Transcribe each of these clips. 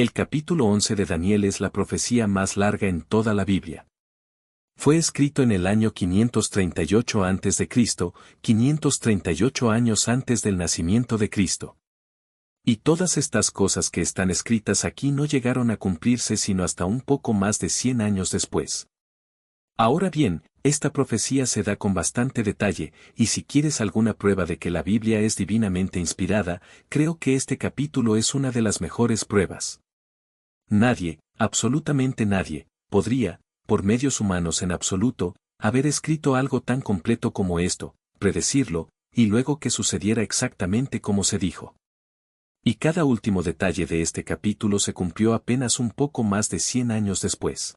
El capítulo 11 de Daniel es la profecía más larga en toda la Biblia. Fue escrito en el año 538 a.C., 538 años antes del nacimiento de Cristo. Y todas estas cosas que están escritas aquí no llegaron a cumplirse sino hasta un poco más de 100 años después. Ahora bien, esta profecía se da con bastante detalle, y si quieres alguna prueba de que la Biblia es divinamente inspirada, creo que este capítulo es una de las mejores pruebas. Nadie, absolutamente nadie, podría, por medios humanos en absoluto, haber escrito algo tan completo como esto, predecirlo, y luego que sucediera exactamente como se dijo. Y cada último detalle de este capítulo se cumplió apenas un poco más de 100 años después.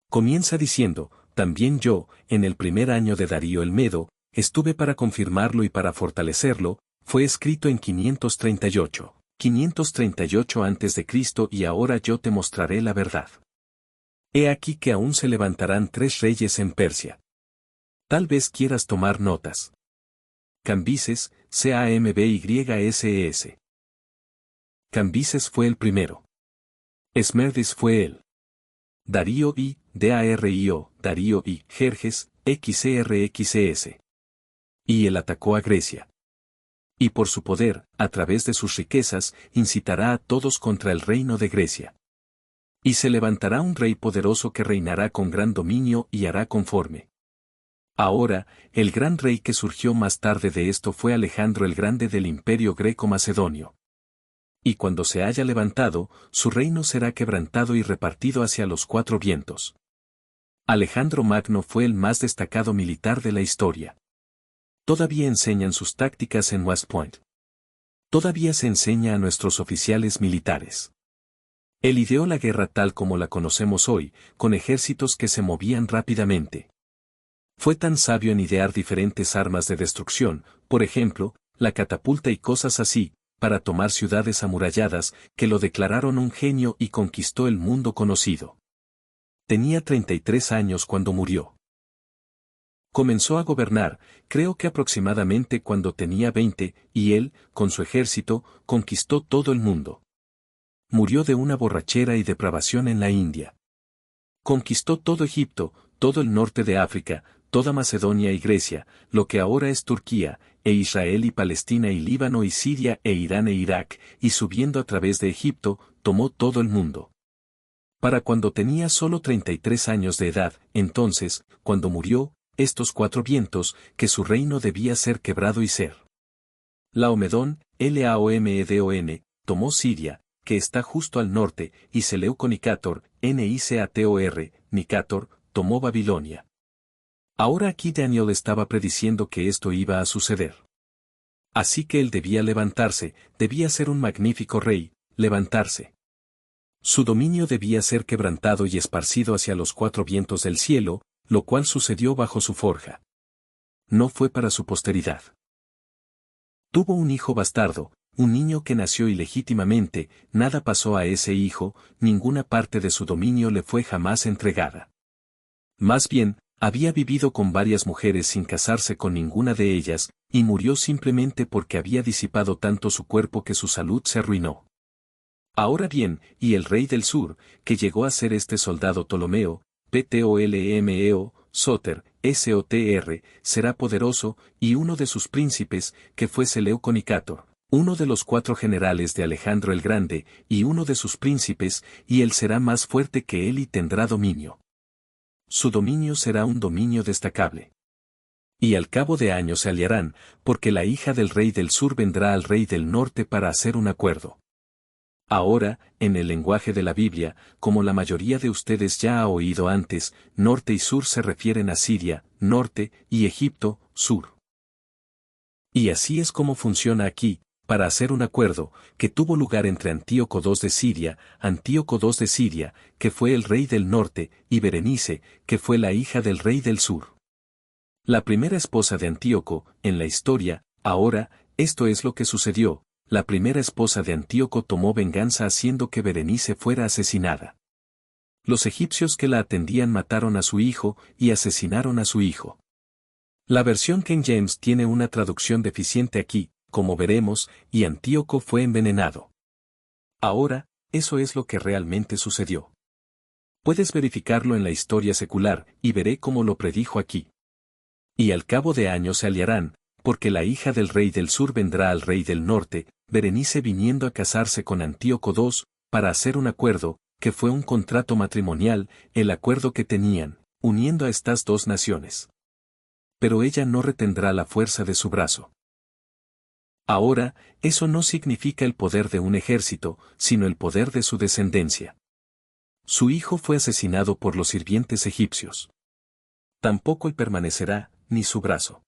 Comienza diciendo, también yo, en el primer año de Darío el Medo, estuve para confirmarlo y para fortalecerlo, fue escrito en 538 a.C. y ahora yo te mostraré la verdad. He aquí que aún se levantarán 3 reyes en Persia. Tal vez quieras tomar notas. Cambises, Cambyses. Cambises fue el primero. Esmerdis fue él. Darío I, Darío I, Jerjes, XRXS. Y él atacó a Grecia. Y por su poder, a través de sus riquezas, incitará a todos contra el reino de Grecia. Y se levantará un rey poderoso que reinará con gran dominio y hará conforme. Ahora, el gran rey que surgió más tarde de esto fue Alejandro el Grande del Imperio Greco-Macedonio. Y cuando se haya levantado, su reino será quebrantado y repartido hacia los 4 vientos. Alejandro Magno fue el más destacado militar de la historia. Todavía enseñan sus tácticas en West Point. Todavía se enseña a nuestros oficiales militares. Él ideó la guerra tal como la conocemos hoy, con ejércitos que se movían rápidamente. Fue tan sabio en idear diferentes armas de destrucción, por ejemplo, la catapulta y cosas así, para tomar ciudades amuralladas, que lo declararon un genio y conquistó el mundo conocido. Tenía 33 años cuando murió. Comenzó a gobernar, creo que aproximadamente cuando tenía 20, y él, con su ejército, conquistó todo el mundo. Murió de una borrachera y depravación en la India. Conquistó todo Egipto, todo el norte de África, toda Macedonia y Grecia, lo que ahora es Turquía, e Israel y Palestina y Líbano y Siria e Irán e Irak, y subiendo a través de Egipto, tomó todo el mundo. Para cuando tenía solo 33 años de edad, entonces, cuando murió, estos 4 vientos, que su reino debía ser quebrado y ser. Laomedón, Laomedon, tomó Siria, que está justo al norte, y Seleuco Nicator, Nicator, tomó Babilonia. Ahora aquí Daniel estaba prediciendo que esto iba a suceder. Así que él debía levantarse, debía ser un magnífico rey, levantarse. Su dominio debía ser quebrantado y esparcido hacia los 4 vientos del cielo, lo cual sucedió bajo su forja. No fue para su posteridad. Tuvo un hijo bastardo, un niño que nació ilegítimamente, nada pasó a ese hijo, ninguna parte de su dominio le fue jamás entregada. Más bien, había vivido con varias mujeres sin casarse con ninguna de ellas, y murió simplemente porque había disipado tanto su cuerpo que su salud se arruinó. Ahora bien, y el rey del sur, que llegó a ser este soldado Ptolomeo, Ptolmeo, Soter, Sotr, será poderoso, y uno de sus príncipes, que fue Seleuco Nicator, uno de los 4 generales de Alejandro el Grande, y uno de sus príncipes, y él será más fuerte que él y tendrá dominio. Su dominio será un dominio destacable. Y al cabo de años se aliarán, porque la hija del rey del sur vendrá al rey del norte para hacer un acuerdo. Ahora, en el lenguaje de la Biblia, como la mayoría de ustedes ya ha oído antes, norte y sur se refieren a Siria, norte, y Egipto, sur. Y así es como funciona aquí, para hacer un acuerdo, que tuvo lugar entre Antíoco II de Siria, que fue el rey del norte, y Berenice, que fue la hija del rey del sur. La primera esposa de Antíoco, en la historia, ahora, esto es lo que sucedió, la primera esposa de Antíoco tomó venganza haciendo que Berenice fuera asesinada. Los egipcios que la atendían mataron a su hijo, y asesinaron a su hijo. La versión King James tiene una traducción deficiente aquí, como veremos, y Antíoco fue envenenado. Ahora, eso es lo que realmente sucedió. Puedes verificarlo en la historia secular, y veré cómo lo predijo aquí. Y al cabo de años se aliarán, porque la hija del rey del sur vendrá al rey del norte, Berenice viniendo a casarse con Antíoco II, para hacer un acuerdo, que fue un contrato matrimonial, el acuerdo que tenían, uniendo a estas dos naciones. Pero ella no retendrá la fuerza de su brazo. Ahora, eso no significa el poder de un ejército, sino el poder de su descendencia. Su hijo fue asesinado por los sirvientes egipcios. Tampoco él permanecerá, ni su brazo.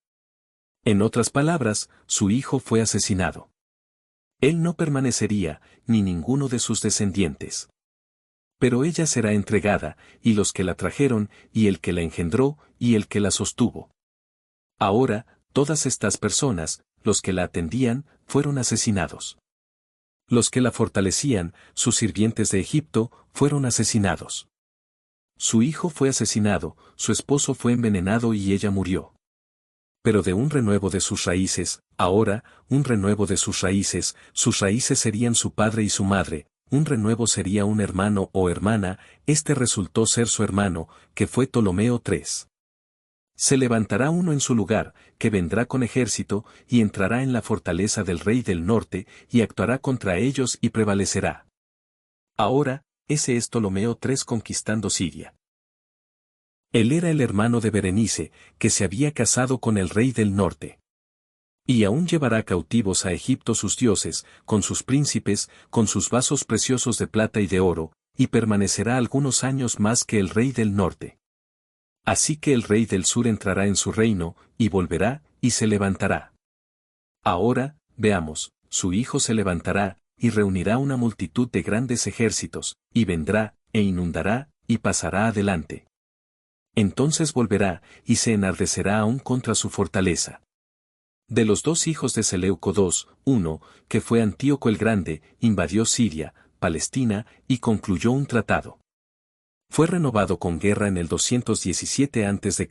En otras palabras, su hijo fue asesinado. Él no permanecería, ni ninguno de sus descendientes. Pero ella será entregada, y los que la trajeron, y el que la engendró, y el que la sostuvo. Ahora, todas estas personas, los que la atendían, fueron asesinados. Los que la fortalecían, sus sirvientes de Egipto, fueron asesinados. Su hijo fue asesinado, su esposo fue envenenado y ella murió. Pero de un renuevo de sus raíces, ahora, un renuevo de sus raíces serían su padre y su madre, un renuevo sería un hermano o hermana, este resultó ser su hermano, que fue Ptolomeo III. Se levantará uno en su lugar, que vendrá con ejército, y entrará en la fortaleza del rey del norte, y actuará contra ellos y prevalecerá. Ahora, ese es Ptolomeo III conquistando Siria. Él era el hermano de Berenice, que se había casado con el rey del norte. Y aún llevará cautivos a Egipto sus dioses, con sus príncipes, con sus vasos preciosos de plata y de oro, y permanecerá algunos años más que el rey del norte. Así que el rey del sur entrará en su reino, y volverá, y se levantará. Ahora, veamos, su hijo se levantará, y reunirá una multitud de grandes ejércitos, y vendrá, e inundará, y pasará adelante. Entonces volverá, y se enardecerá aún contra su fortaleza. De los dos hijos de Seleuco II, uno, que fue Antíoco el Grande, invadió Siria, Palestina, y concluyó un tratado. Fue renovado con guerra en el 217 a.C.,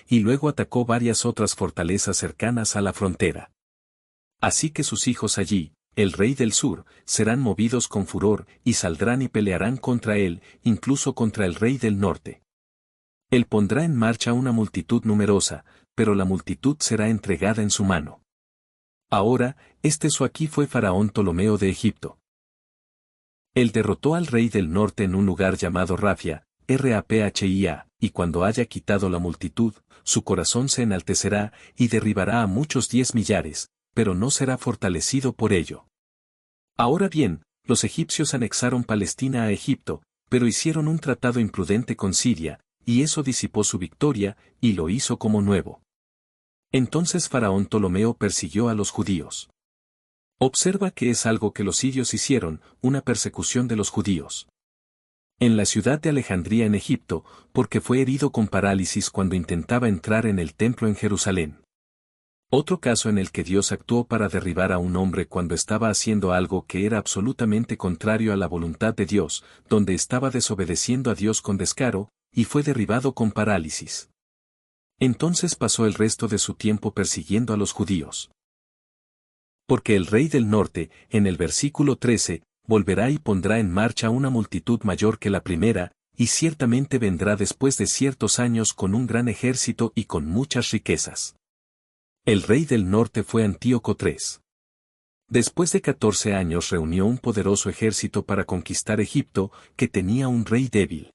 y luego atacó varias otras fortalezas cercanas a la frontera. Así que sus hijos allí, el rey del sur, serán movidos con furor, y saldrán y pelearán contra él, incluso contra el rey del norte. Él pondrá en marcha una multitud numerosa, pero la multitud será entregada en su mano. Ahora, su aquí fue Faraón Ptolomeo de Egipto. Él derrotó al rey del norte en un lugar llamado Rafia, Raphia, y cuando haya quitado la multitud, su corazón se enaltecerá, y derribará a muchos 10 millares, pero no será fortalecido por ello. Ahora bien, los egipcios anexaron Palestina a Egipto, pero hicieron un tratado imprudente con Siria, y eso disipó su victoria, y lo hizo como nuevo. Entonces Faraón Ptolomeo persiguió a los judíos. Observa que es algo que los sirios hicieron, una persecución de los judíos. En la ciudad de Alejandría en Egipto, porque fue herido con parálisis cuando intentaba entrar en el templo en Jerusalén. Otro caso en el que Dios actuó para derribar a un hombre cuando estaba haciendo algo que era absolutamente contrario a la voluntad de Dios, donde estaba desobedeciendo a Dios con descaro, y fue derribado con parálisis. Entonces pasó el resto de su tiempo persiguiendo a los judíos. Porque el rey del norte, en el versículo 13, volverá y pondrá en marcha una multitud mayor que la primera, y ciertamente vendrá después de ciertos años con un gran ejército y con muchas riquezas. El rey del norte fue Antíoco III. Después de 14 años reunió un poderoso ejército para conquistar Egipto, que tenía un rey débil.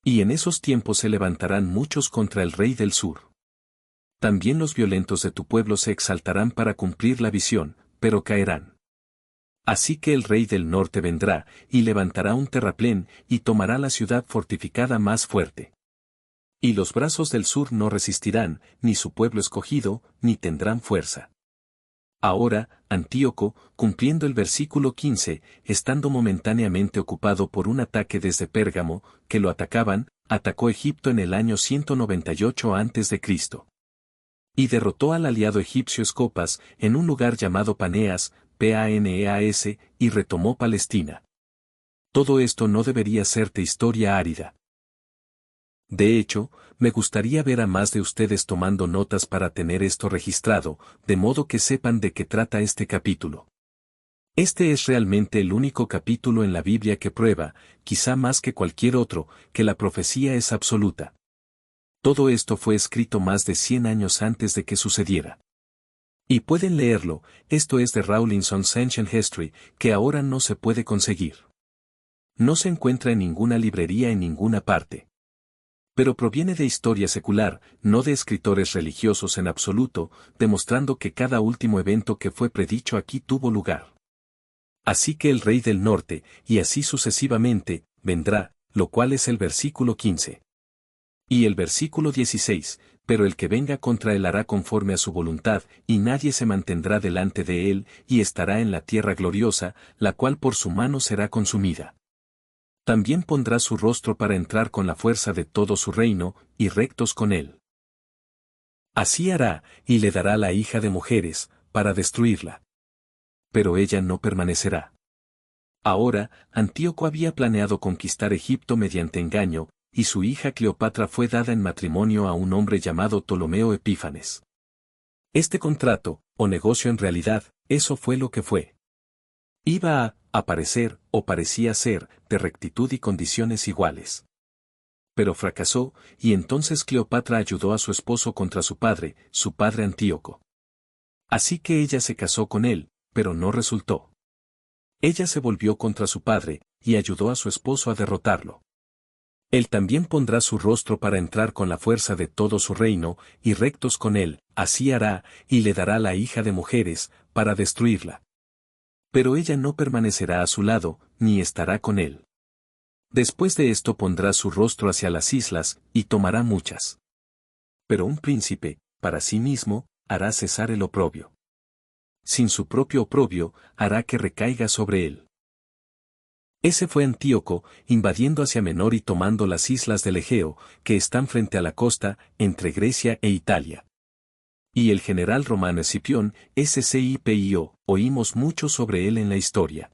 Y en esos tiempos se levantarán muchos contra el rey del sur. También los violentos de tu pueblo se exaltarán para cumplir la visión, pero caerán. Así que el rey del norte vendrá, y levantará un terraplén, y tomará la ciudad fortificada más fuerte. Y los brazos del sur no resistirán, ni su pueblo escogido, ni tendrán fuerza. Ahora, Antíoco, cumpliendo el versículo 15, estando momentáneamente ocupado por un ataque desde Pérgamo, que lo atacaban, atacó Egipto en el año 198 a.C. Y derrotó al aliado egipcio Escopas, en un lugar llamado Paneas, Paneas, y retomó Palestina. Todo esto no debería serte historia árida. De hecho, me gustaría ver a más de ustedes tomando notas para tener esto registrado, de modo que sepan de qué trata este capítulo. Este es realmente el único capítulo en la Biblia que prueba, quizá más que cualquier otro, que la profecía es absoluta. Todo esto fue escrito más de 100 años antes de que sucediera. Y pueden leerlo, esto es de Rawlinson's Ancient History, que ahora no se puede conseguir. No se encuentra en ninguna librería en ninguna parte. Pero proviene de historia secular, no de escritores religiosos en absoluto, demostrando que cada último evento que fue predicho aquí tuvo lugar. Así que el rey del norte, y así sucesivamente, vendrá, lo cual es el versículo 15. Y el versículo 16, pero el que venga contra él hará conforme a su voluntad, y nadie se mantendrá delante de él, y estará en la tierra gloriosa, la cual por su mano será consumida. También pondrá su rostro para entrar con la fuerza de todo su reino, y rectos con él. Así hará, y le dará la hija de mujeres, para destruirla. Pero ella no permanecerá. Ahora, Antíoco había planeado conquistar Egipto mediante engaño, y su hija Cleopatra fue dada en matrimonio a un hombre llamado Ptolomeo Epífanes. Este contrato, o negocio en realidad, eso fue lo que fue. Iba a aparecer, o parecía ser, de rectitud y condiciones iguales. Pero fracasó, y entonces Cleopatra ayudó a su esposo contra su padre Antíoco. Así que ella se casó con él, pero no resultó. Ella se volvió contra su padre, y ayudó a su esposo a derrotarlo. Él también pondrá su rostro para entrar con la fuerza de todo su reino, y rectos con él, así hará, y le dará la hija de mujeres, para destruirla. Pero ella no permanecerá a su lado, ni estará con él. Después de esto pondrá su rostro hacia las islas, y tomará muchas. Pero un príncipe, para sí mismo, hará cesar el oprobio. Sin su propio oprobio, hará que recaiga sobre él. Ese fue Antíoco, invadiendo Asia Menor y tomando las islas del Egeo, que están frente a la costa, entre Grecia e Italia. Y el general romano Escipión, Scipio, oímos mucho sobre él en la historia.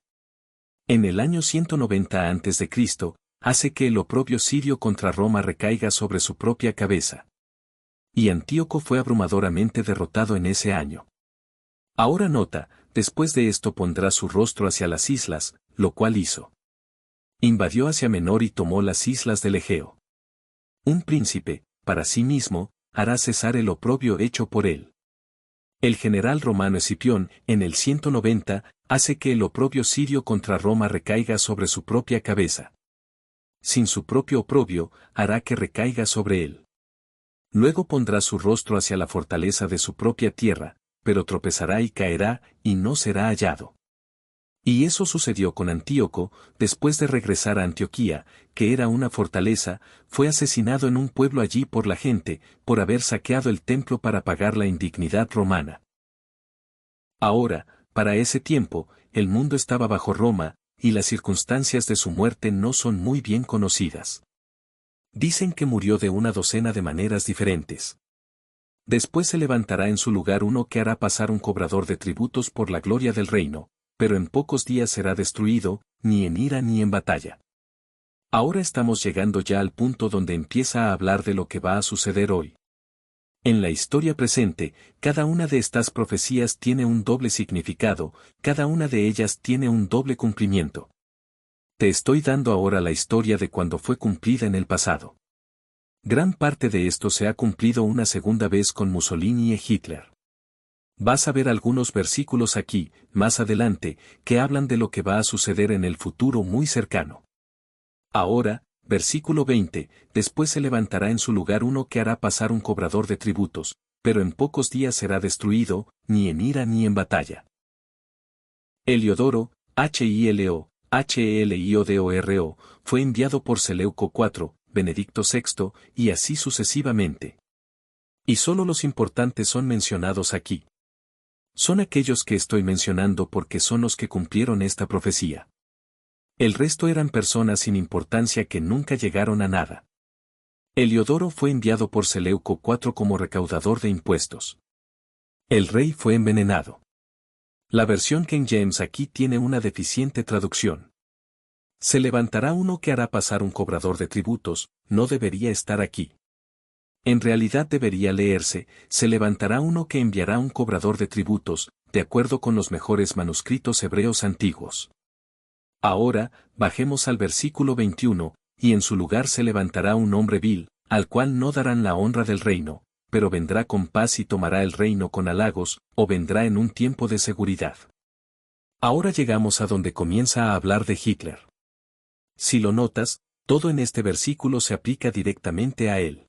En el año 190 a.C., hace que el oprobio sirio contra Roma recaiga sobre su propia cabeza. Y Antíoco fue abrumadoramente derrotado en ese año. Ahora nota, después de esto pondrá su rostro hacia las islas, lo cual hizo. Invadió Asia Menor y tomó las islas del Egeo. Un príncipe, para sí mismo, hará cesar el oprobio hecho por él. El general romano Escipión, en el 190, hace que el oprobio sirio contra Roma recaiga sobre su propia cabeza. Sin su propio oprobio, hará que recaiga sobre él. Luego pondrá su rostro hacia la fortaleza de su propia tierra, pero tropezará y caerá, y no será hallado. Y eso sucedió con Antíoco, después de regresar a Antioquía, que era una fortaleza, fue asesinado en un pueblo allí por la gente, por haber saqueado el templo para pagar la indignidad romana. Ahora, para ese tiempo, el mundo estaba bajo Roma, y las circunstancias de su muerte no son muy bien conocidas. Dicen que murió de una docena de maneras diferentes. Después se levantará en su lugar uno que hará pasar un cobrador de tributos por la gloria del reino, pero en pocos días será destruido, ni en ira ni en batalla. Ahora estamos llegando ya al punto donde empieza a hablar de lo que va a suceder hoy. En la historia presente, cada una de estas profecías tiene un doble significado, cada una de ellas tiene un doble cumplimiento. Te estoy dando ahora la historia de cuando fue cumplida en el pasado. Gran parte de esto se ha cumplido una segunda vez con Mussolini y Hitler. Vas a ver algunos versículos aquí, más adelante, que hablan de lo que va a suceder en el futuro muy cercano. Ahora, versículo 20, después se levantará en su lugar uno que hará pasar un cobrador de tributos, pero en pocos días será destruido, ni en ira ni en batalla. Heliodoro, Heliodoro, fue enviado por Seleuco IV, Benedicto VI, y así sucesivamente. Y solo los importantes son mencionados aquí. Son aquellos que estoy mencionando porque son los que cumplieron esta profecía. El resto eran personas sin importancia que nunca llegaron a nada. Heliodoro fue enviado por Seleuco IV como recaudador de impuestos. El rey fue envenenado. La versión King James aquí tiene una deficiente traducción. Se levantará uno que hará pasar un cobrador de tributos, no debería estar aquí. En realidad debería leerse, se levantará uno que enviará un cobrador de tributos, de acuerdo con los mejores manuscritos hebreos antiguos. Ahora, bajemos al versículo 21, y en su lugar se levantará un hombre vil, al cual no darán la honra del reino, pero vendrá con paz y tomará el reino con halagos, o vendrá en un tiempo de seguridad. Ahora llegamos a donde comienza a hablar de Hitler. Si lo notas, todo en este versículo se aplica directamente a él.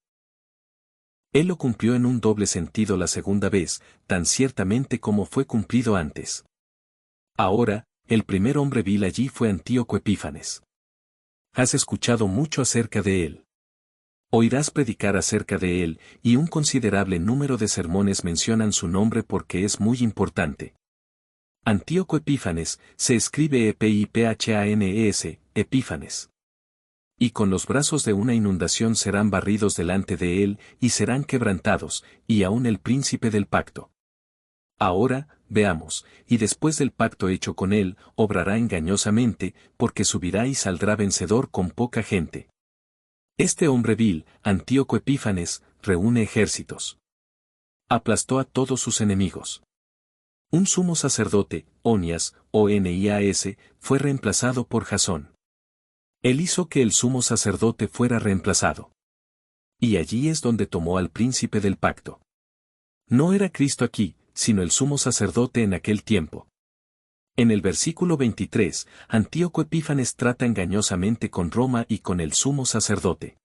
Él lo cumplió en un doble sentido la segunda vez, tan ciertamente como fue cumplido antes. Ahora, el primer hombre vil allí fue Antíoco Epífanes. Has escuchado mucho acerca de él. Oirás predicar acerca de él, y un considerable número de sermones mencionan su nombre porque es muy importante. Antíoco Epífanes, se escribe Epiphanes, Epífanes. Y con los brazos de una inundación serán barridos delante de él, y serán quebrantados, y aun el príncipe del pacto. Ahora, veamos, y después del pacto hecho con él, obrará engañosamente, porque subirá y saldrá vencedor con poca gente. Este hombre vil, Antíoco Epífanes, reúne ejércitos. Aplastó a todos sus enemigos. Un sumo sacerdote, Onias, Onias, fue reemplazado por Jasón. Él hizo que el sumo sacerdote fuera reemplazado. Y allí es donde tomó al príncipe del pacto. No era Cristo aquí, sino el sumo sacerdote en aquel tiempo. En el versículo 23, Antíoco Epífanes trata engañosamente con Roma y con el sumo sacerdote.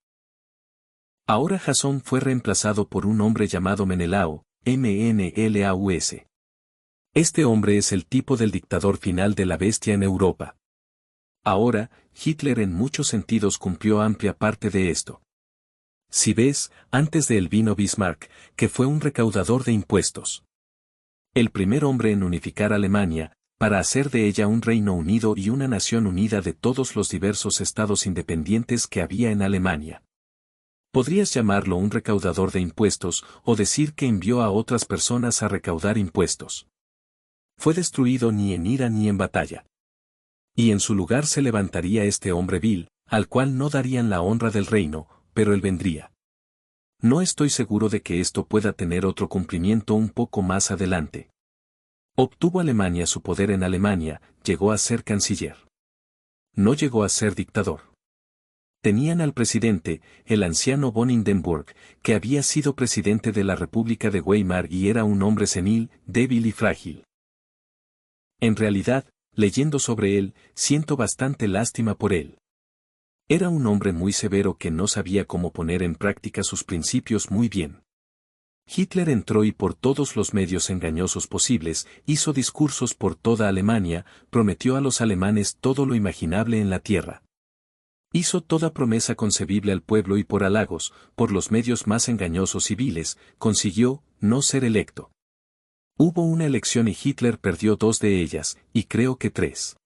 Ahora Jasón fue reemplazado por un hombre llamado Menelao, Menelaus. Este hombre es el tipo del dictador final de la bestia en Europa. Ahora, Hitler en muchos sentidos cumplió amplia parte de esto. Si ves, antes de él vino Bismarck, que fue un recaudador de impuestos. El primer hombre en unificar Alemania, para hacer de ella un reino unido y una nación unida de todos los diversos estados independientes que había en Alemania. Podrías llamarlo un recaudador de impuestos o decir que envió a otras personas a recaudar impuestos. Fue destruido ni en ira ni en batalla. Y en su lugar se levantaría este hombre vil, al cual no darían la honra del reino, pero él vendría. No estoy seguro de que esto pueda tener otro cumplimiento un poco más adelante. Obtuvo Alemania su poder en Alemania, llegó a ser canciller. No llegó a ser dictador. Tenían al presidente, el anciano von Hindenburg, que había sido presidente de la República de Weimar y era un hombre senil, débil y frágil. En realidad, leyendo sobre él, siento bastante lástima por él. Era un hombre muy severo que no sabía cómo poner en práctica sus principios muy bien. Hitler entró y por todos los medios engañosos posibles, hizo discursos por toda Alemania, prometió a los alemanes todo lo imaginable en la tierra. Hizo toda promesa concebible al pueblo y por halagos, por los medios más engañosos y viles, consiguió no ser electo. Hubo una elección y Hitler perdió 2 de ellas, y creo que 3.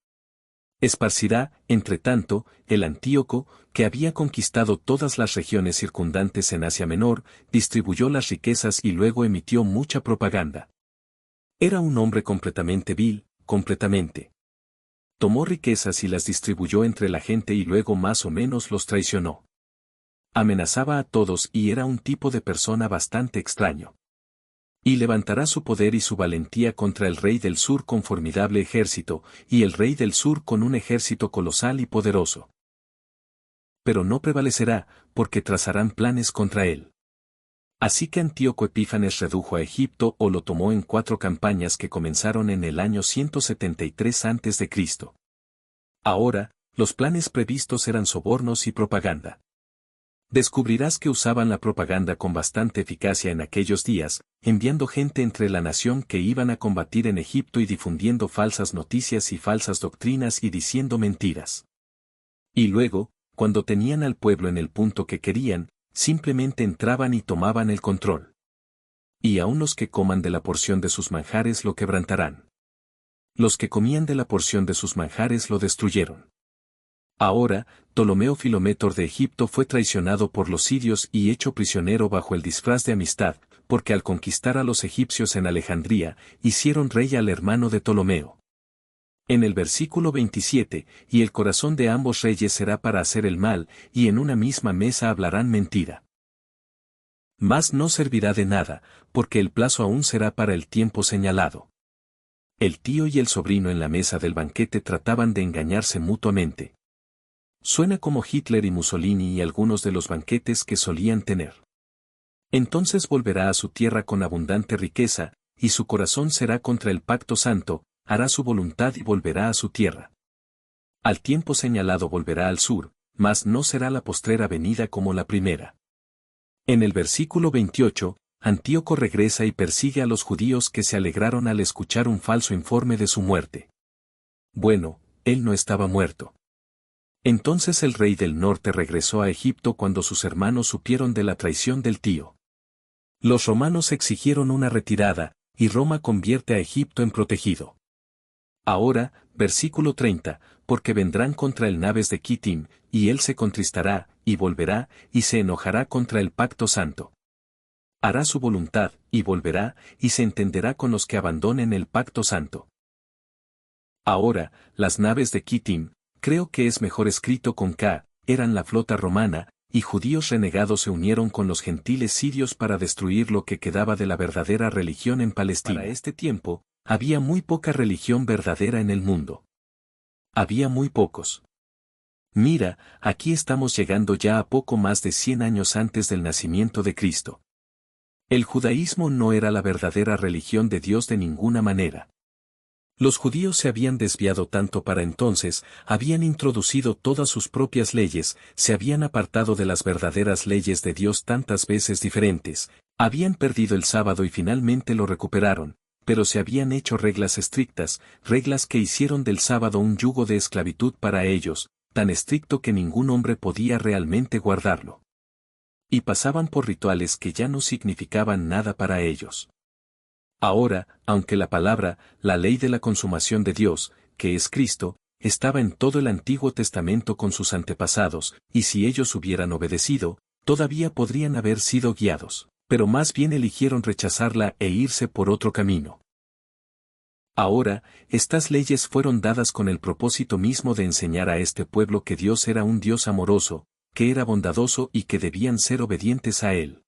Esparcirá, entre tanto, el Antíoco, que había conquistado todas las regiones circundantes en Asia Menor, distribuyó las riquezas y luego emitió mucha propaganda. Era un hombre completamente vil, completamente. Tomó riquezas y las distribuyó entre la gente y luego más o menos los traicionó. Amenazaba a todos y era un tipo de persona bastante extraño. Y levantará su poder y su valentía contra el rey del sur con formidable ejército, y el rey del sur con un ejército colosal y poderoso. Pero no prevalecerá, porque trazarán planes contra él. Así que Antíoco Epífanes redujo a Egipto o lo tomó en 4 campañas que comenzaron en el año 173 a.C. Ahora, los planes previstos eran sobornos y propaganda. Descubrirás que usaban la propaganda con bastante eficacia en aquellos días, enviando gente entre la nación que iban a combatir en Egipto y difundiendo falsas noticias y falsas doctrinas y diciendo mentiras. Y luego, cuando tenían al pueblo en el punto que querían, simplemente entraban y tomaban el control. Y aun los que coman de la porción de sus manjares lo quebrantarán. Los que comían de la porción de sus manjares lo destruyeron. Ahora, Ptolomeo Filométor de Egipto fue traicionado por los sirios y hecho prisionero bajo el disfraz de amistad, porque al conquistar a los egipcios en Alejandría, hicieron rey al hermano de Ptolomeo. En el versículo 27, y el corazón de ambos reyes será para hacer el mal, y en una misma mesa hablarán mentira. Mas no servirá de nada, porque el plazo aún será para el tiempo señalado. El tío y el sobrino en la mesa del banquete trataban de engañarse mutuamente. Suena como Hitler y Mussolini y algunos de los banquetes que solían tener. Entonces volverá a su tierra con abundante riqueza, y su corazón será contra el pacto santo, hará su voluntad y volverá a su tierra. Al tiempo señalado volverá al sur, mas no será la postrera venida como la primera. En el versículo 28, Antíoco regresa y persigue a los judíos que se alegraron al escuchar un falso informe de su muerte. Bueno, él no estaba muerto. Entonces el rey del norte regresó a Egipto cuando sus hermanos supieron de la traición del tío. Los romanos exigieron una retirada, y Roma convierte a Egipto en protegido. Ahora, versículo 30, porque vendrán contra el naves de Kitim, y él se contristará, y volverá, y se enojará contra el pacto santo. Hará su voluntad, y volverá, y se entenderá con los que abandonen el pacto santo. Ahora, las naves de Kitim, creo que es mejor escrito con K, eran la flota romana, y judíos renegados se unieron con los gentiles sirios para destruir lo que quedaba de la verdadera religión en Palestina. Para este tiempo, había muy poca religión verdadera en el mundo. Había muy pocos. Mira, aquí estamos llegando ya a poco más de 100 años antes del nacimiento de Cristo. El judaísmo no era la verdadera religión de Dios de ninguna manera. Los judíos se habían desviado tanto para entonces, habían introducido todas sus propias leyes, se habían apartado de las verdaderas leyes de Dios tantas veces diferentes, habían perdido el sábado y finalmente lo recuperaron, pero se habían hecho reglas estrictas, reglas que hicieron del sábado un yugo de esclavitud para ellos, tan estricto que ningún hombre podía realmente guardarlo. Y pasaban por rituales que ya no significaban nada para ellos. Ahora, aunque la palabra, la ley de la consumación de Dios, que es Cristo, estaba en todo el Antiguo Testamento con sus antepasados, y si ellos hubieran obedecido, todavía podrían haber sido guiados, pero más bien eligieron rechazarla e irse por otro camino. Ahora, estas leyes fueron dadas con el propósito mismo de enseñar a este pueblo que Dios era un Dios amoroso, que era bondadoso y que debían ser obedientes a Él.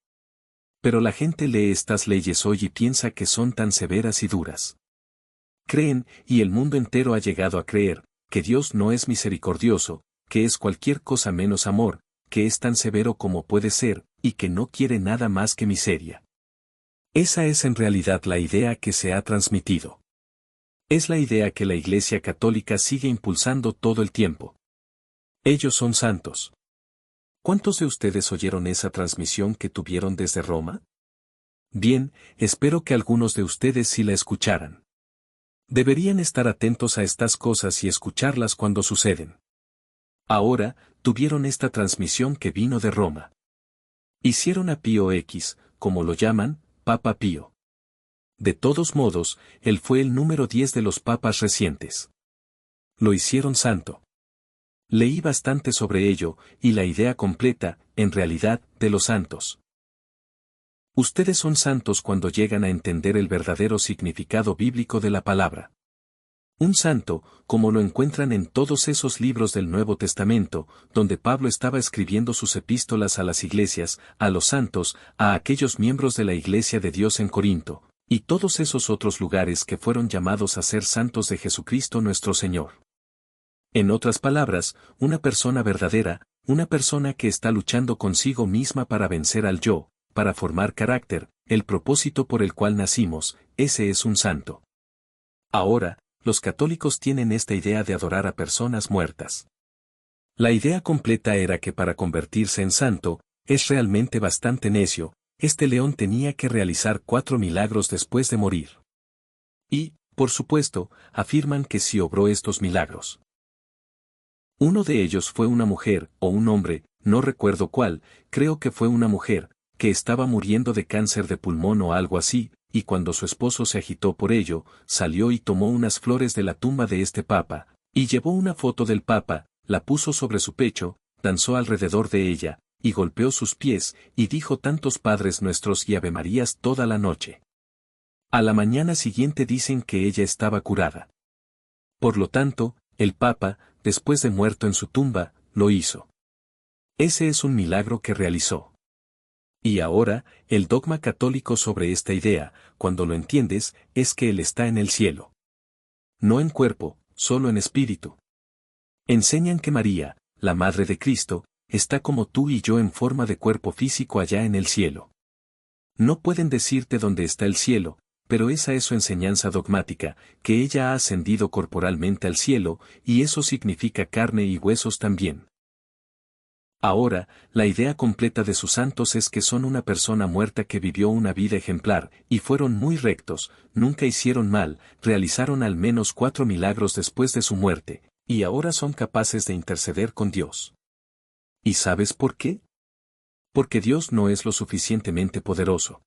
Pero la gente lee estas leyes hoy y piensa que son tan severas y duras. Creen, y el mundo entero ha llegado a creer, que Dios no es misericordioso, que es cualquier cosa menos amor, que es tan severo como puede ser, y que no quiere nada más que miseria. Esa es en realidad la idea que se ha transmitido. Es la idea que la Iglesia Católica sigue impulsando todo el tiempo. Ellos son santos. ¿Cuántos de ustedes oyeron esa transmisión que tuvieron desde Roma? Bien, espero que algunos de ustedes sí la escucharan. Deberían estar atentos a estas cosas y escucharlas cuando suceden. Ahora, tuvieron esta transmisión que vino de Roma. Hicieron a Pío X, como lo llaman, Papa Pío. De todos modos, él fue el número 10 de los papas recientes. Lo hicieron santo. Leí bastante sobre ello, y la idea completa, en realidad, de los santos. Ustedes son santos cuando llegan a entender el verdadero significado bíblico de la palabra. Un santo, como lo encuentran en todos esos libros del Nuevo Testamento, donde Pablo estaba escribiendo sus epístolas a las iglesias, a los santos, a aquellos miembros de la Iglesia de Dios en Corinto, y todos esos otros lugares que fueron llamados a ser santos de Jesucristo nuestro Señor. En otras palabras, una persona verdadera, una persona que está luchando consigo misma para vencer al yo, para formar carácter, el propósito por el cual nacimos, ese es un santo. Ahora, los católicos tienen esta idea de adorar a personas muertas. La idea completa era que para convertirse en santo, es realmente bastante necio, este león tenía que realizar 4 milagros después de morir. Y, por supuesto, afirman que sí obró estos milagros. Uno de ellos fue una mujer, o un hombre, no recuerdo cuál, creo que fue una mujer, que estaba muriendo de cáncer de pulmón o algo así, y cuando su esposo se agitó por ello, salió y tomó unas flores de la tumba de este papa, y llevó una foto del papa, la puso sobre su pecho, danzó alrededor de ella, y golpeó sus pies, y dijo tantos Padres Nuestros y Avemarías toda la noche. A la mañana siguiente dicen que ella estaba curada. Por lo tanto, el papa, después de muerto en su tumba, lo hizo. Ese es un milagro que realizó. Y ahora, el dogma católico sobre esta idea, cuando lo entiendes, es que Él está en el cielo. No en cuerpo, solo en espíritu. Enseñan que María, la Madre de Cristo, está como tú y yo en forma de cuerpo físico allá en el cielo. No pueden decirte dónde está el cielo, pero esa es su enseñanza dogmática, que ella ha ascendido corporalmente al cielo, y eso significa carne y huesos también. Ahora, la idea completa de sus santos es que son una persona muerta que vivió una vida ejemplar, y fueron muy rectos, nunca hicieron mal, realizaron al menos 4 milagros después de su muerte, y ahora son capaces de interceder con Dios. ¿Y sabes por qué? Porque Dios no es lo suficientemente poderoso.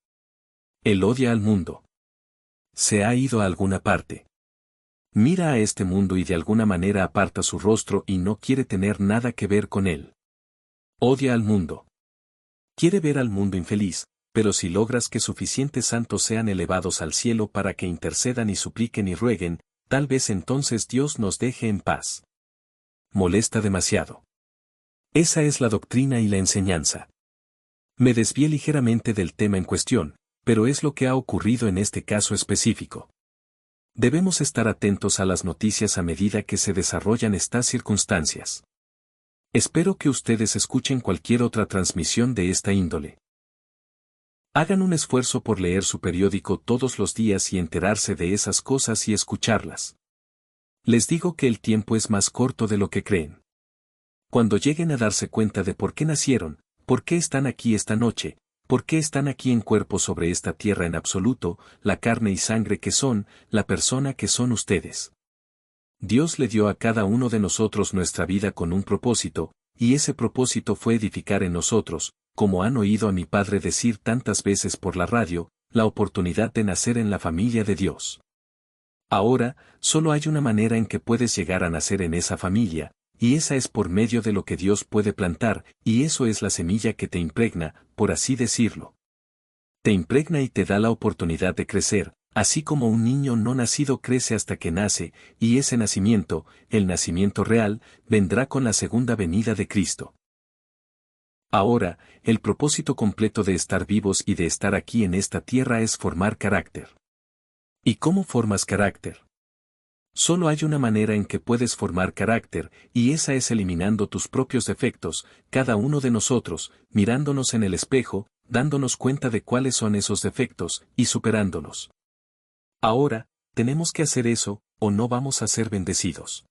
Él odia al mundo. Se ha ido a alguna parte. Mira a este mundo y de alguna manera aparta su rostro y no quiere tener nada que ver con él. Odia al mundo. Quiere ver al mundo infeliz, pero si logras que suficientes santos sean elevados al cielo para que intercedan y supliquen y rueguen, tal vez entonces Dios nos deje en paz. Molesta demasiado. Esa es la doctrina y la enseñanza. Me desvié ligeramente del tema en cuestión, pero es lo que ha ocurrido en este caso específico. Debemos estar atentos a las noticias a medida que se desarrollan estas circunstancias. Espero que ustedes escuchen cualquier otra transmisión de esta índole. Hagan un esfuerzo por leer su periódico todos los días y enterarse de esas cosas y escucharlas. Les digo que el tiempo es más corto de lo que creen. Cuando lleguen a darse cuenta de por qué nacieron, por qué están aquí esta noche, por qué están aquí en cuerpo sobre esta tierra en absoluto, la carne y sangre que son, la persona que son ustedes. Dios le dio a cada uno de nosotros nuestra vida con un propósito, y ese propósito fue edificar en nosotros, como han oído a mi padre decir tantas veces por la radio, la oportunidad de nacer en la familia de Dios. Ahora, solo hay una manera en que puedes llegar a nacer en esa familia, y esa es por medio de lo que Dios puede plantar, y eso es la semilla que te impregna, por así decirlo. Te impregna y te da la oportunidad de crecer, así como un niño no nacido crece hasta que nace, y ese nacimiento, el nacimiento real, vendrá con la segunda venida de Cristo. Ahora, el propósito completo de estar vivos y de estar aquí en esta tierra es formar carácter. ¿Y cómo formas carácter? Solo hay una manera en que puedes formar carácter, y esa es eliminando tus propios defectos, cada uno de nosotros, mirándonos en el espejo, dándonos cuenta de cuáles son esos defectos, y superándolos. Ahora, tenemos que hacer eso, o no vamos a ser bendecidos.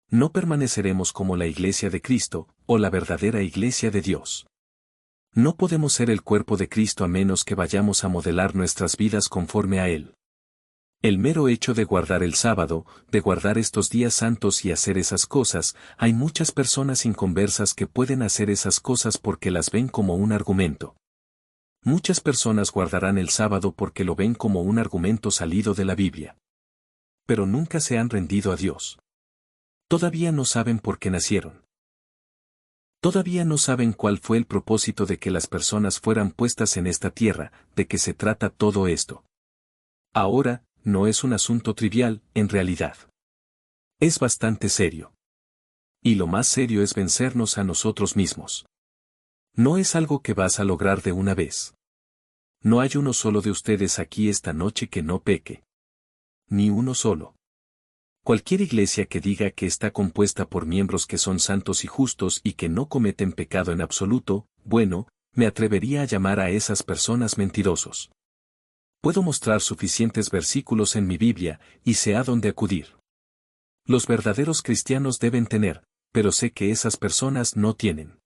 No permaneceremos como la Iglesia de Cristo, o la verdadera Iglesia de Dios. No podemos ser el cuerpo de Cristo a menos que vayamos a modelar nuestras vidas conforme a Él. El mero hecho de guardar el sábado, de guardar estos días santos y hacer esas cosas, hay muchas personas inconversas que pueden hacer esas cosas porque las ven como un argumento. Muchas personas guardarán el sábado porque lo ven como un argumento salido de la Biblia. Pero nunca se han rendido a Dios. Todavía no saben por qué nacieron. Todavía no saben cuál fue el propósito de que las personas fueran puestas en esta tierra, de qué se trata todo esto. Ahora, no es un asunto trivial, en realidad. Es bastante serio. Y lo más serio es vencernos a nosotros mismos. No es algo que vas a lograr de una vez. No hay uno solo de ustedes aquí esta noche que no peque. Ni uno solo. Cualquier iglesia que diga que está compuesta por miembros que son santos y justos y que no cometen pecado en absoluto, bueno, me atrevería a llamar a esas personas mentirosos. Puedo mostrar suficientes versículos en mi Biblia, y sé a dónde acudir. Los verdaderos cristianos deben tener, pero sé que esas personas no tienen.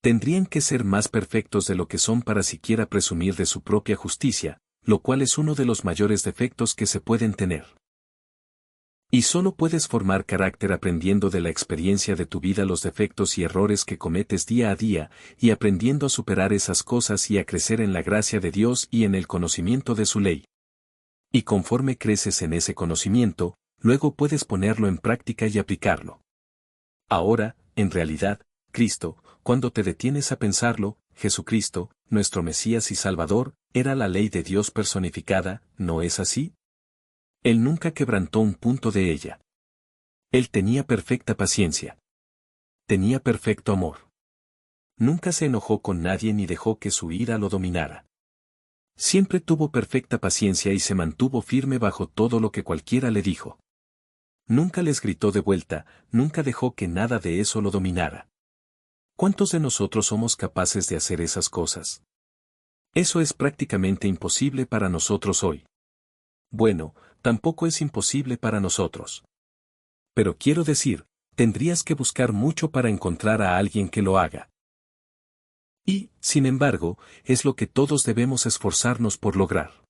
Tendrían que ser más perfectos de lo que son para siquiera presumir de su propia justicia, lo cual es uno de los mayores defectos que se pueden tener. Y solo puedes formar carácter aprendiendo de la experiencia de tu vida los defectos y errores que cometes día a día, y aprendiendo a superar esas cosas y a crecer en la gracia de Dios y en el conocimiento de su ley. Y conforme creces en ese conocimiento, luego puedes ponerlo en práctica y aplicarlo. Ahora, en realidad, Cristo, cuando te detienes a pensarlo, Jesucristo, nuestro Mesías y Salvador, era la ley de Dios personificada, ¿no es así? Él nunca quebrantó un punto de ella. Él tenía perfecta paciencia. Tenía perfecto amor. Nunca se enojó con nadie ni dejó que su ira lo dominara. Siempre tuvo perfecta paciencia y se mantuvo firme bajo todo lo que cualquiera le dijo. Nunca les gritó de vuelta, nunca dejó que nada de eso lo dominara. ¿Cuántos de nosotros somos capaces de hacer esas cosas? Eso es prácticamente imposible para nosotros hoy. Bueno, tampoco es imposible para nosotros. Pero quiero decir, tendrías que buscar mucho para encontrar a alguien que lo haga. Y, sin embargo, es lo que todos debemos esforzarnos por lograr.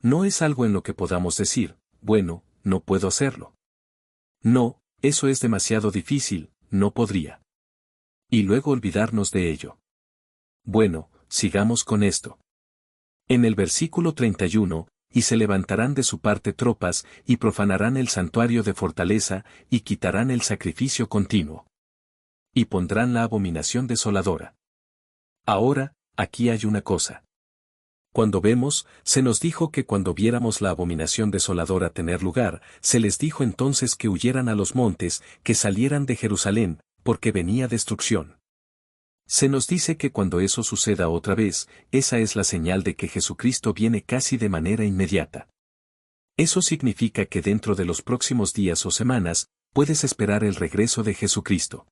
No es algo en lo que podamos decir, bueno, no puedo hacerlo. No, eso es demasiado difícil, no podría. Y luego olvidarnos de ello. Bueno, sigamos con esto. En el versículo 31, y se levantarán de su parte tropas, y profanarán el santuario de fortaleza, y quitarán el sacrificio continuo. Y pondrán la abominación desoladora. Ahora, aquí hay una cosa. Cuando vemos, se nos dijo que cuando viéramos la abominación desoladora tener lugar, se les dijo entonces que huyeran a los montes, que salieran de Jerusalén, porque venía destrucción. Se nos dice que cuando eso suceda otra vez, esa es la señal de que Jesucristo viene casi de manera inmediata. Eso significa que dentro de los próximos días o semanas, puedes esperar el regreso de Jesucristo.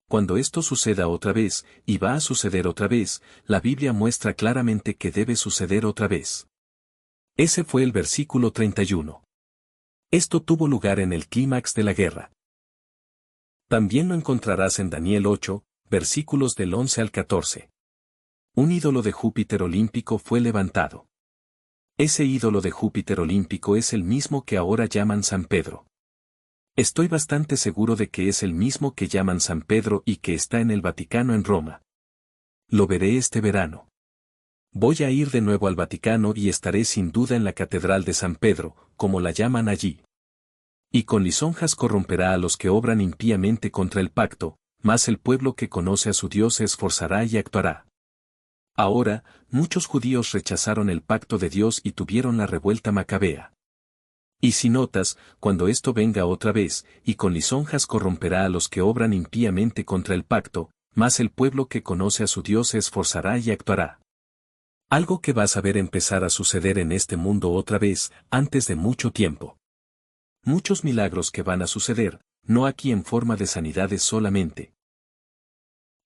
Cuando esto suceda otra vez, y va a suceder otra vez, la Biblia muestra claramente que debe suceder otra vez. Ese fue el versículo 31. Esto tuvo lugar en el clímax de la guerra. También lo encontrarás en Daniel 8, versículos del 11 al 14. Un ídolo de Júpiter olímpico fue levantado. Ese ídolo de Júpiter olímpico es el mismo que ahora llaman San Pedro. Estoy bastante seguro de que es el mismo que llaman San Pedro y que está en el Vaticano en Roma. Lo veré este verano. Voy a ir de nuevo al Vaticano y estaré sin duda en la Catedral de San Pedro, como la llaman allí. Y con lisonjas corromperá a los que obran impíamente contra el pacto, mas el pueblo que conoce a su Dios se esforzará y actuará. Ahora, muchos judíos rechazaron el pacto de Dios y tuvieron la revuelta macabea. Y si notas, cuando esto venga otra vez, y con lisonjas corromperá a los que obran impíamente contra el pacto, mas el pueblo que conoce a su Dios se esforzará y actuará. Algo que vas a ver empezar a suceder en este mundo otra vez, antes de mucho tiempo. Muchos milagros que van a suceder, no aquí en forma de sanidades solamente.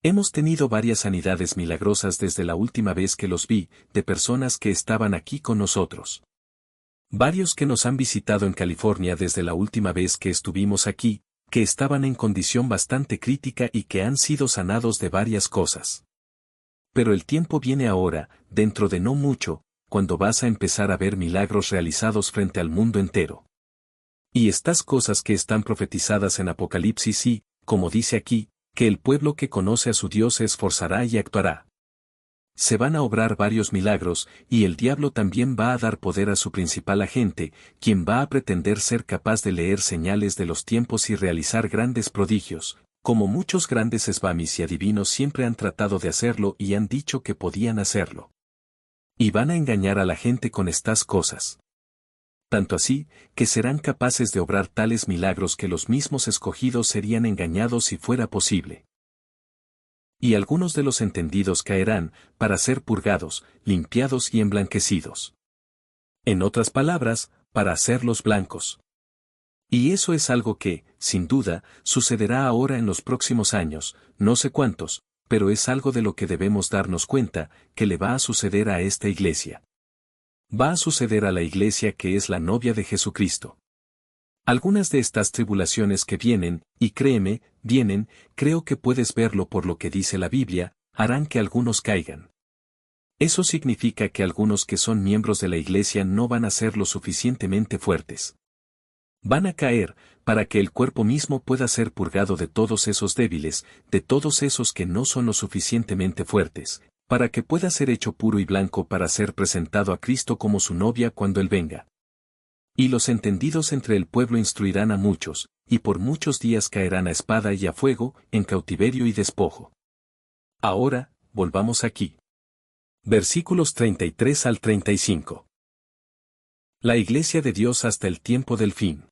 Hemos tenido varias sanidades milagrosas desde la última vez que los vi, de personas que estaban aquí con nosotros. Varios que nos han visitado en California desde la última vez que estuvimos aquí, que estaban en condición bastante crítica y que han sido sanados de varias cosas. Pero el tiempo viene ahora, dentro de no mucho, cuando vas a empezar a ver milagros realizados frente al mundo entero. Y estas cosas que están profetizadas en Apocalipsis y, como dice aquí, que el pueblo que conoce a su Dios se esforzará y actuará. Se van a obrar varios milagros, y el diablo también va a dar poder a su principal agente, quien va a pretender ser capaz de leer señales de los tiempos y realizar grandes prodigios, como muchos grandes esbamis y adivinos siempre han tratado de hacerlo y han dicho que podían hacerlo. Y van a engañar a la gente con estas cosas. Tanto así, que serán capaces de obrar tales milagros que los mismos escogidos serían engañados si fuera posible. Y algunos de los entendidos caerán, para ser purgados, limpiados y emblanquecidos. En otras palabras, para hacerlos blancos. Y eso es algo que, sin duda, sucederá ahora en los próximos años, no sé cuántos, pero es algo de lo que debemos darnos cuenta, que le va a suceder a esta iglesia. Va a suceder a la iglesia que es la novia de Jesucristo. Algunas de estas tribulaciones que vienen, y créeme, vienen, creo que puedes verlo por lo que dice la Biblia, harán que algunos caigan. Eso significa que algunos que son miembros de la iglesia no van a ser lo suficientemente fuertes. Van a caer, para que el cuerpo mismo pueda ser purgado de todos esos débiles, de todos esos que no son lo suficientemente fuertes, para que pueda ser hecho puro y blanco para ser presentado a Cristo como su novia cuando Él venga. Y los entendidos entre el pueblo instruirán a muchos, y por muchos días caerán a espada y a fuego, en cautiverio y despojo. Ahora, volvamos aquí. Versículos 33 al 35. La iglesia de Dios hasta el tiempo del fin.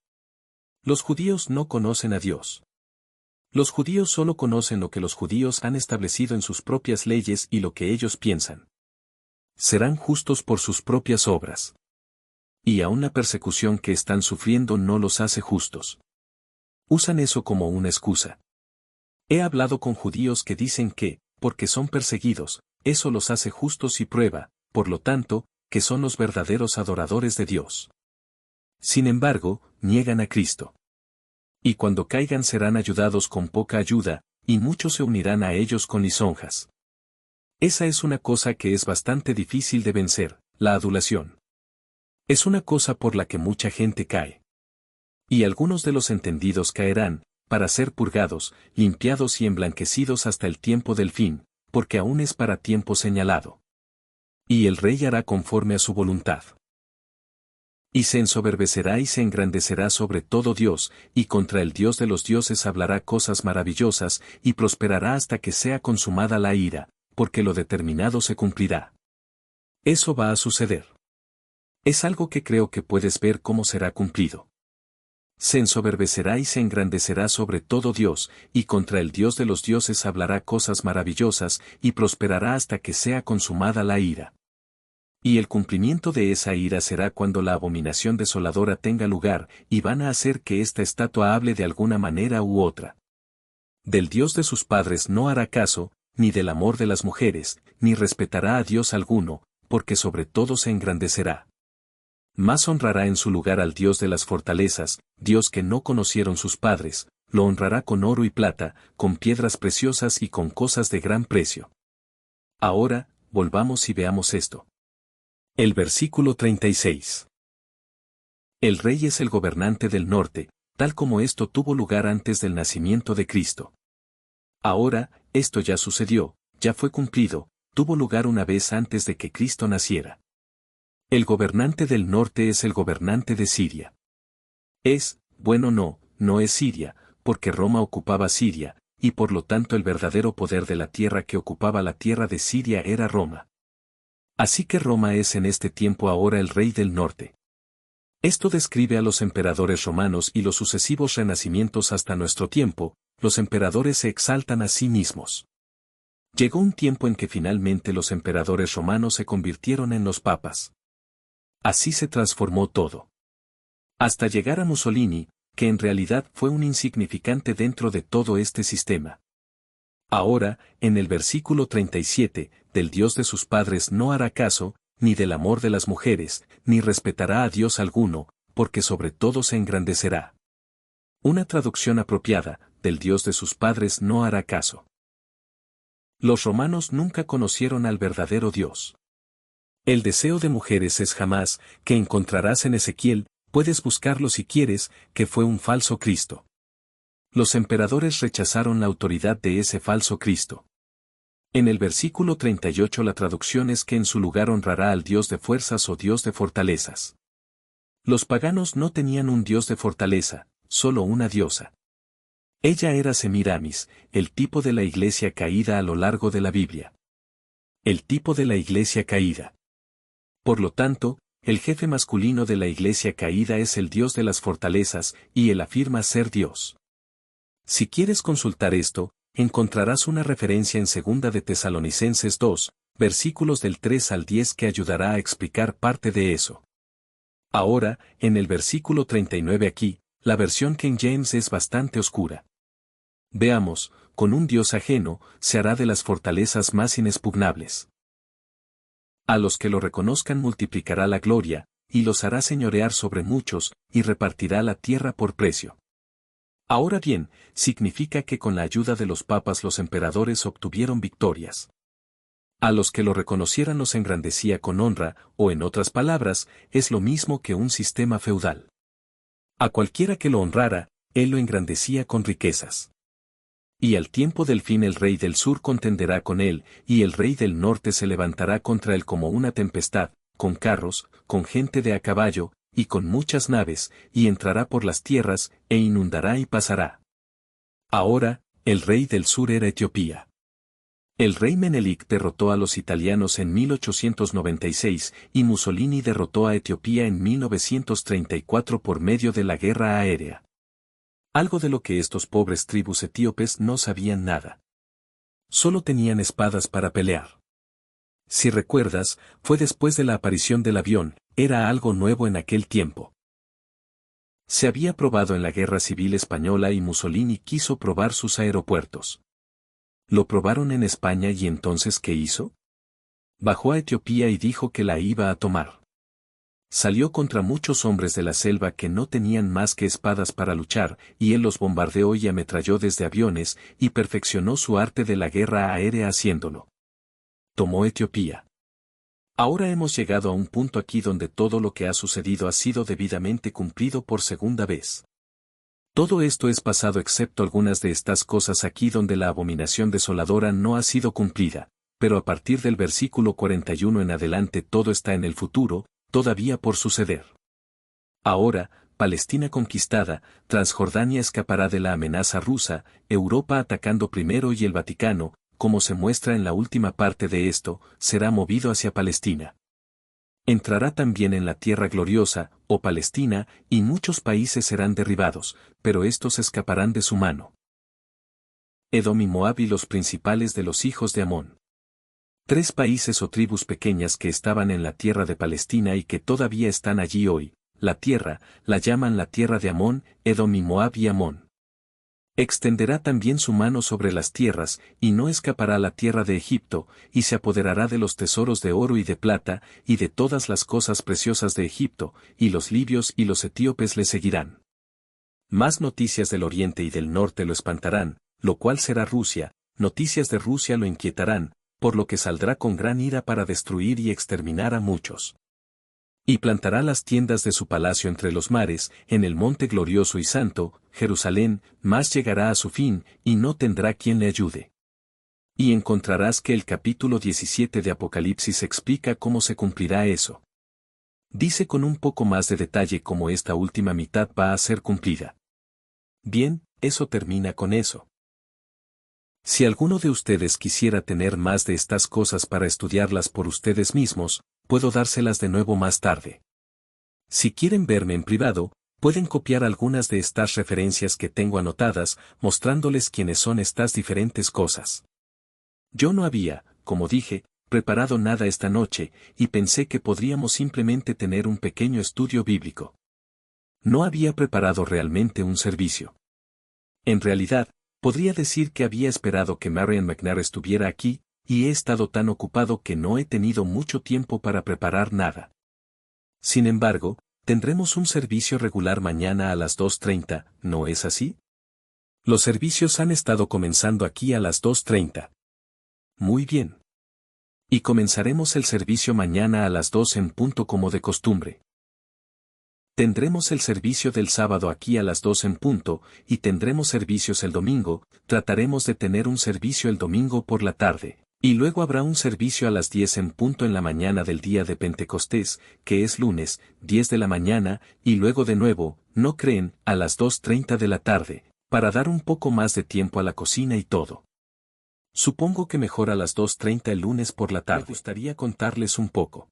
Los judíos no conocen a Dios. Los judíos solo conocen lo que los judíos han establecido en sus propias leyes y lo que ellos piensan. Serán justos por sus propias obras. Y aún la persecución que están sufriendo no los hace justos. Usan eso como una excusa. He hablado con judíos que dicen que, porque son perseguidos, eso los hace justos y prueba, por lo tanto, que son los verdaderos adoradores de Dios. Sin embargo, niegan a Cristo. Y cuando caigan serán ayudados con poca ayuda, y muchos se unirán a ellos con lisonjas. Esa es una cosa que es bastante difícil de vencer, la adulación. Es una cosa por la que mucha gente cae. Y algunos de los entendidos caerán, para ser purgados, limpiados y emblanquecidos hasta el tiempo del fin, porque aún es para tiempo señalado. Y el rey hará conforme a su voluntad. Y se ensoberbecerá y se engrandecerá sobre todo Dios, y contra el Dios de los dioses hablará cosas maravillosas, y prosperará hasta que sea consumada la ira, porque lo determinado se cumplirá. Eso va a suceder. Es algo que creo que puedes ver cómo será cumplido. Se ensoberbecerá y se engrandecerá sobre todo Dios, y contra el Dios de los dioses hablará cosas maravillosas, y prosperará hasta que sea consumada la ira. Y el cumplimiento de esa ira será cuando la abominación desoladora tenga lugar, y van a hacer que esta estatua hable de alguna manera u otra. Del Dios de sus padres no hará caso, ni del amor de las mujeres, ni respetará a Dios alguno, porque sobre todo se engrandecerá. Más honrará en su lugar al Dios de las fortalezas, Dios que no conocieron sus padres, lo honrará con oro y plata, con piedras preciosas y con cosas de gran precio. Ahora, volvamos y veamos esto. El versículo 36. El rey es el gobernante del norte, tal como esto tuvo lugar antes del nacimiento de Cristo. Ahora, esto ya sucedió, ya fue cumplido, tuvo lugar una vez antes de que Cristo naciera. El gobernante del norte es el gobernante de Siria. No es Siria, porque Roma ocupaba Siria, y por lo tanto el verdadero poder de la tierra que ocupaba la tierra de Siria era Roma. Así que Roma es en este tiempo ahora el rey del norte. Esto describe a los emperadores romanos y los sucesivos renacimientos hasta nuestro tiempo, los emperadores se exaltan a sí mismos. Llegó un tiempo en que finalmente los emperadores romanos se convirtieron en los papas. Así se transformó todo. Hasta llegar a Mussolini, que en realidad fue un insignificante dentro de todo este sistema. Ahora, en el versículo 37, del Dios de sus padres no hará caso, ni del amor de las mujeres, ni respetará a Dios alguno, porque sobre todo se engrandecerá. Una traducción apropiada, del Dios de sus padres no hará caso. Los romanos nunca conocieron al verdadero Dios. El deseo de mujeres es jamás, que encontrarás en Ezequiel, puedes buscarlo si quieres, que fue un falso Cristo. Los emperadores rechazaron la autoridad de ese falso Cristo. En el versículo 38 la traducción es que en su lugar honrará al Dios de fuerzas o Dios de fortalezas. Los paganos no tenían un Dios de fortaleza, solo una diosa. Ella era Semiramis, el tipo de la iglesia caída a lo largo de la Biblia. El tipo de la iglesia caída. Por lo tanto, el jefe masculino de la iglesia caída es el Dios de las fortalezas, y él afirma ser Dios. Si quieres consultar esto, encontrarás una referencia en 2 de Tesalonicenses 2, versículos del 3 al 10 que ayudará a explicar parte de eso. Ahora, en el versículo 39 aquí, la versión King James es bastante oscura. Veamos, con un Dios ajeno, se hará de las fortalezas más inexpugnables. A los que lo reconozcan multiplicará la gloria, y los hará señorear sobre muchos, y repartirá la tierra por precio. Ahora bien, significa que con la ayuda de los papas los emperadores obtuvieron victorias. A los que lo reconocieran los engrandecía con honra, o en otras palabras, es lo mismo que un sistema feudal. A cualquiera que lo honrara, él lo engrandecía con riquezas. Y al tiempo del fin el rey del sur contenderá con él, y el rey del norte se levantará contra él como una tempestad, con carros, con gente de a caballo, y con muchas naves, y entrará por las tierras, e inundará y pasará. Ahora, el rey del sur era Etiopía. El rey Menelik derrotó a los italianos en 1896, y Mussolini derrotó a Etiopía en 1934 por medio de la guerra aérea. Algo de lo que estos pobres tribus etíopes no sabían nada. Solo tenían espadas para pelear. Si recuerdas, fue después de la aparición del avión, era algo nuevo en aquel tiempo. Se había probado en la Guerra Civil Española y Mussolini quiso probar sus aeropuertos. Lo probaron en España y entonces ¿qué hizo? Bajó a Etiopía y dijo que la iba a tomar. Salió contra muchos hombres de la selva que no tenían más que espadas para luchar, y él los bombardeó y ametralló desde aviones, y perfeccionó su arte de la guerra aérea haciéndolo. Tomó Etiopía. Ahora hemos llegado a un punto aquí donde todo lo que ha sucedido ha sido debidamente cumplido por segunda vez. Todo esto es pasado excepto algunas de estas cosas aquí donde la abominación desoladora no ha sido cumplida, pero a partir del versículo 41 en adelante todo está en el futuro, todavía por suceder. Ahora, Palestina conquistada, Transjordania escapará de la amenaza rusa, Europa atacando primero y el Vaticano, como se muestra en la última parte de esto, será movido hacia Palestina. Entrará también en la tierra gloriosa, o Palestina, y muchos países serán derribados, pero estos escaparán de su mano. Edom y Moab y los principales de los hijos de Amón. 3 países o tribus pequeñas que estaban en la tierra de Palestina y que todavía están allí hoy, la tierra, la llaman la tierra de Amón, Edom y Moab y Amón. Extenderá también su mano sobre las tierras, y no escapará la tierra de Egipto, y se apoderará de los tesoros de oro y de plata, y de todas las cosas preciosas de Egipto, y los libios y los etíopes le seguirán. Más noticias del oriente y del norte lo espantarán, lo cual será Rusia, noticias de Rusia lo inquietarán, por lo que saldrá con gran ira para destruir y exterminar a muchos. Y plantará las tiendas de su palacio entre los mares, en el monte glorioso y santo, Jerusalén, mas llegará a su fin, y no tendrá quien le ayude. Y encontrarás que el capítulo 17 de Apocalipsis explica cómo se cumplirá eso. Dice con un poco más de detalle cómo esta última mitad va a ser cumplida. Bien, eso termina con eso. Si alguno de ustedes quisiera tener más de estas cosas para estudiarlas por ustedes mismos, puedo dárselas de nuevo más tarde. Si quieren verme en privado, pueden copiar algunas de estas referencias que tengo anotadas, mostrándoles quiénes son estas diferentes cosas. Yo no había, como dije, preparado nada esta noche, y pensé que podríamos simplemente tener un pequeño estudio bíblico. No había preparado realmente un servicio. En realidad, podría decir que había esperado que Marian McNair estuviera aquí, y he estado tan ocupado que no he tenido mucho tiempo para preparar nada. Sin embargo, tendremos un servicio regular mañana a las 2:30, ¿no es así? Los servicios han estado comenzando aquí a las 2:30. Muy bien. Y comenzaremos el servicio mañana a las 2 en punto como de costumbre. Tendremos el servicio del sábado aquí a las 2 en punto, y tendremos servicios el domingo, trataremos de tener un servicio el domingo por la tarde, y luego habrá un servicio a las 10 en punto en la mañana del día de Pentecostés, que es lunes, 10 de la mañana, y luego de nuevo, ¿no creen?, a las 2:30 de la tarde, para dar un poco más de tiempo a la cocina y todo. Supongo que mejor a las 2:30 el lunes por la tarde. Me gustaría contarles un poco.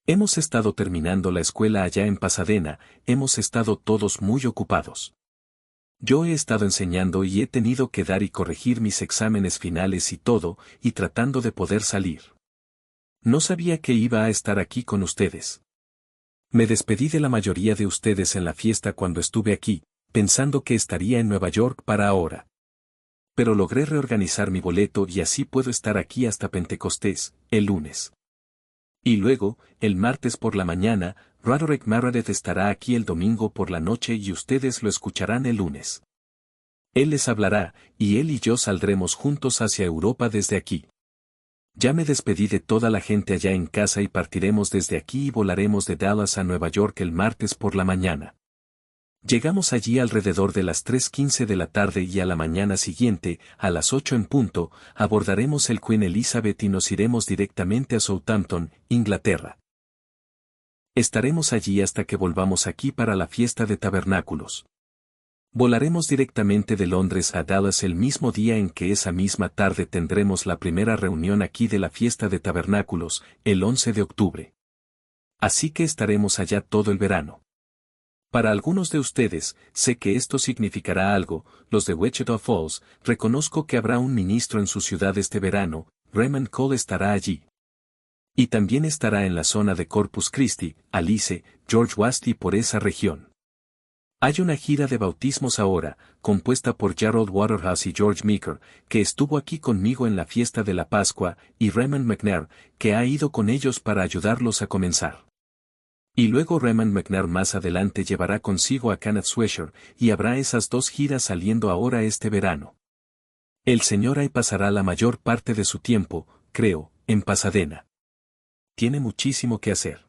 Hemos estado terminando la escuela allá en Pasadena, hemos estado todos muy ocupados. Yo he estado enseñando y he tenido que dar y corregir mis exámenes finales y todo, y tratando de poder salir. No sabía que iba a estar aquí con ustedes. Me despedí de la mayoría de ustedes en la fiesta cuando estuve aquí, pensando que estaría en Nueva York para ahora. Pero logré reorganizar mi boleto y así puedo estar aquí hasta Pentecostés, el lunes. Y luego, el martes por la mañana, Roderick Meredith estará aquí el domingo por la noche y ustedes lo escucharán el lunes. Él les hablará, y él y yo saldremos juntos hacia Europa desde aquí. Ya me despedí de toda la gente allá en casa y partiremos desde aquí y volaremos de Dallas a Nueva York el martes por la mañana. Llegamos allí alrededor de las 3:15 de la tarde y a la mañana siguiente, a las 8 en punto, abordaremos el Queen Elizabeth y nos iremos directamente a Southampton, Inglaterra. Estaremos allí hasta que volvamos aquí para la fiesta de tabernáculos. Volaremos directamente de Londres a Dallas el mismo día en que esa misma tarde tendremos la primera reunión aquí de la fiesta de tabernáculos, el 11 de octubre. Así que estaremos allá todo el verano. Para algunos de ustedes, sé que esto significará algo, los de Wichita Falls, reconozco que habrá un ministro en su ciudad este verano, Raymond Cole estará allí. Y también estará en la zona de Corpus Christi, Alice, George West y por esa región. Hay una gira de bautismos ahora, compuesta por Gerald Waterhouse y George Meeker, que estuvo aquí conmigo en la fiesta de la Pascua, y Raymond McNair, que ha ido con ellos para ayudarlos a comenzar. Y luego Raymond McNair más adelante llevará consigo a Kenneth Swisher, y habrá esas dos giras saliendo ahora este verano. El señor ahí pasará la mayor parte de su tiempo, creo, en Pasadena. Tiene muchísimo que hacer.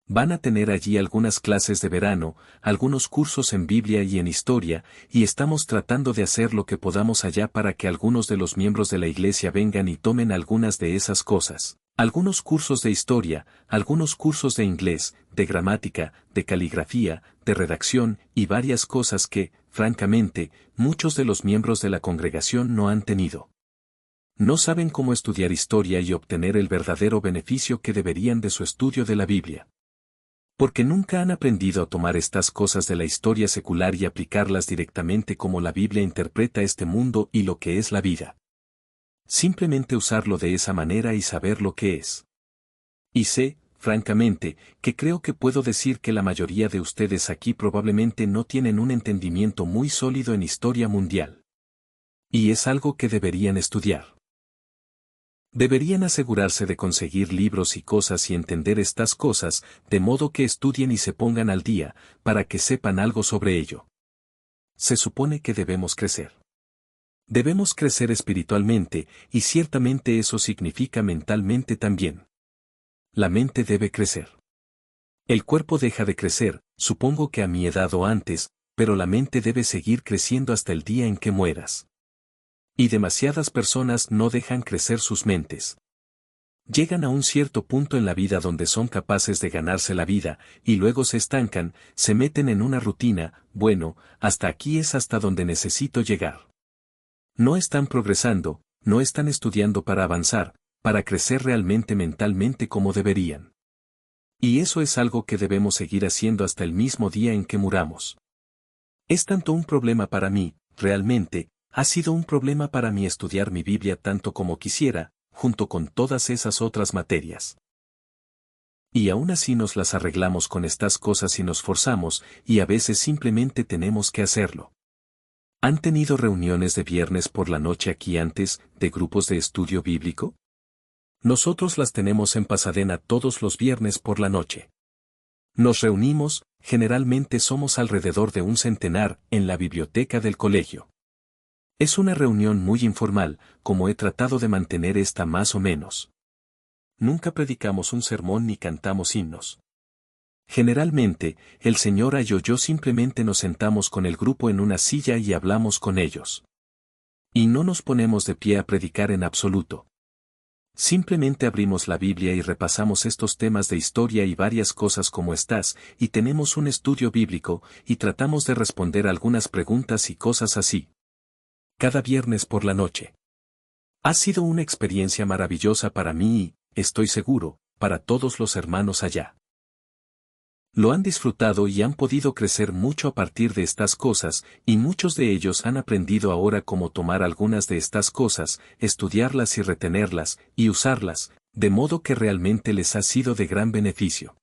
Van a tener allí algunas clases de verano, algunos cursos en Biblia y en historia, y estamos tratando de hacer lo que podamos allá para que algunos de los miembros de la iglesia vengan y tomen algunas de esas cosas. Algunos cursos de historia, algunos cursos de inglés, de gramática, de caligrafía, de redacción y varias cosas que, francamente, muchos de los miembros de la congregación no han tenido. No saben cómo estudiar historia y obtener el verdadero beneficio que deberían de su estudio de la Biblia. Porque nunca han aprendido a tomar estas cosas de la historia secular y aplicarlas directamente como la Biblia interpreta este mundo y lo que es la vida. Simplemente usarlo de esa manera y saber lo que es. Y sé, francamente, que creo que puedo decir que la mayoría de ustedes aquí probablemente no tienen un entendimiento muy sólido en historia mundial. Y es algo que deberían estudiar. Deberían asegurarse de conseguir libros y cosas y entender estas cosas, de modo que estudien y se pongan al día, para que sepan algo sobre ello. Se supone que debemos crecer. Debemos crecer espiritualmente, y ciertamente eso significa mentalmente también. La mente debe crecer. El cuerpo deja de crecer, supongo que a mi edad o antes, pero la mente debe seguir creciendo hasta el día en que mueras. Y demasiadas personas no dejan crecer sus mentes. Llegan a un cierto punto en la vida donde son capaces de ganarse la vida, y luego se estancan, se meten en una rutina, bueno, hasta aquí es hasta donde necesito llegar. No están progresando, no están estudiando para avanzar, para crecer realmente mentalmente como deberían. Y eso es algo que debemos seguir haciendo hasta el mismo día en que muramos. Es tanto un problema para mí, realmente, ha sido un problema para mí estudiar mi Biblia tanto como quisiera, junto con todas esas otras materias. Y aún así nos las arreglamos con estas cosas y nos forzamos, y a veces simplemente tenemos que hacerlo. ¿Han tenido reuniones de viernes por la noche aquí antes, de grupos de estudio bíblico? Nosotros las tenemos en Pasadena todos los viernes por la noche. Nos reunimos, generalmente somos alrededor de un centenar, en la biblioteca del colegio. Es una reunión muy informal, como he tratado de mantener esta más o menos. Nunca predicamos un sermón ni cantamos himnos. Generalmente, el señor y yo simplemente nos sentamos con el grupo en una silla y hablamos con ellos. Y no nos ponemos de pie a predicar en absoluto. Simplemente abrimos la Biblia y repasamos estos temas de historia y varias cosas como estas, y tenemos un estudio bíblico, y tratamos de responder algunas preguntas y cosas así. Cada viernes por la noche. Ha sido una experiencia maravillosa para mí y, estoy seguro, para todos los hermanos allá. Lo han disfrutado y han podido crecer mucho a partir de estas cosas, y muchos de ellos han aprendido ahora cómo tomar algunas de estas cosas, estudiarlas y retenerlas, y usarlas, de modo que realmente les ha sido de gran beneficio.